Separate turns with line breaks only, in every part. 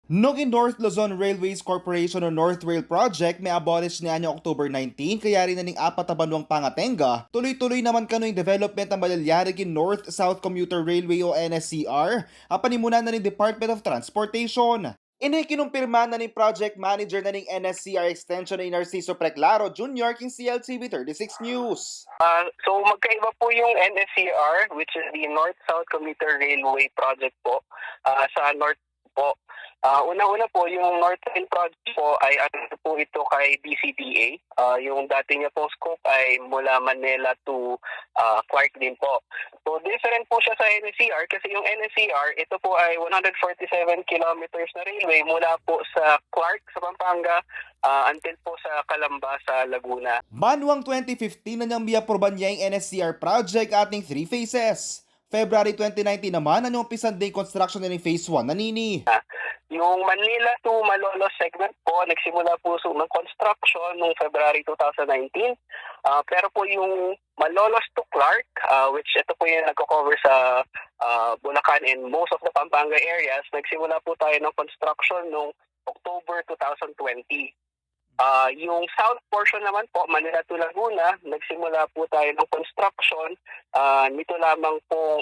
Noging North Luzon Railways Corporation o North Rail Project may abolish niya niya October 19 kaya rin naning apat na banwang pangatenga. Tuloy-tuloy naman kano yung development ng Malalyarigin North-South Commuter Railway o NSCR panimunan na ng Department of Transportation. Kinumpirma na ni Project Manager na ng NSCR Extension na Narciso Preclaro Jr. king CLTV 36 News.
So magkaiba po yung NSCR, which is the North-South Commuter Railway Project po, sa North po. Una-una po, yung North Rail Project po ay ano po ito kay DCTA. Yung dati niya pong scope ay mula Manila to Clark din po. So different po siya sa NSCR kasi yung NSCR, ito po ay 147 kilometers na railway mula po sa Clark sa Pampanga until po sa Calamba sa Laguna.
Banwang 2015 na niyang biaproban niya yung NSCR project ating 3 phases. February 2019 naman ang umpisan din construction ng phase 1 na nini.
Yung Manila to Malolos segment po, nagsimula po ng construction noong February 2019. Pero po yung Malolos to Clark, which ito po yung nagko-cover sa Bulacan and most of the Pampanga areas, nagsimula po tayo ng construction noong October 2020. Yung south portion naman po, Manila to Laguna, nagsimula po tayo ng construction nito lamang pong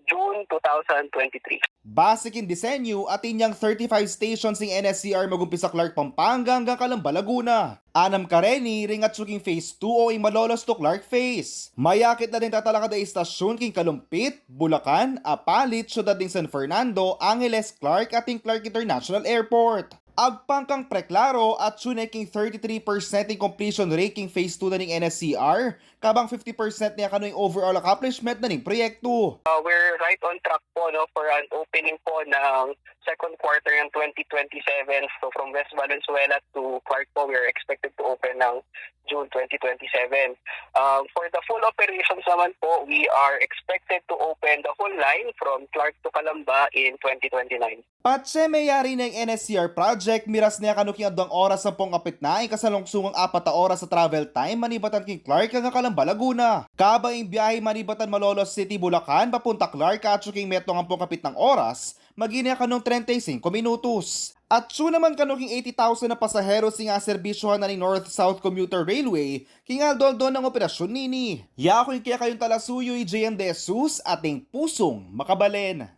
June 2023.
Basic in disenyo at inyang 35 stations ng NSCR magumpisa Clark, Pampanga hanggang Calamba, Laguna. Anam Kareni, ring at suking phase 2 o yung Malolos to Clark phase. Mayakit na din tatalakad ay istasyon king Kalumpit, Bulacan, Apalit, syudad ding San Fernando, Angeles, Clark at yung Clark International Airport. Agpangkang Preclaro at suneking 33% in completion rate king phase 2 na ng NSCR, kabang 50% niya kano yung overall accomplishment na ng proyekto.
We're right on track po for an opening po ng second quarter ng 2027. So from West Valenzuela to Clark po, we're expected to open ng June 2027. For the full operations naman po, we are expected to open the whole line from Clark to Calamba in 2029.
Patse mayari ng NSCR project, miras niya kanuking adang oras sa pong kapit na ay kasalungsungang 4 oras sa travel time manibatan king Clark hanggang Calamba, Laguna. Kaba yung biyahe manibatan Malolos City, Bulacan, papunta Clark at suking metong ang pong kapit ng oras, maginia kanong 35 minutos. At su naman kanuking 80,000 na pasahero singa serbisyohan na ni North-South Commuter Railway, kingaldoldon ng operasyon nini. Yakoy kaya kayong talasuyo JM De Jesus ating pusong makabalen.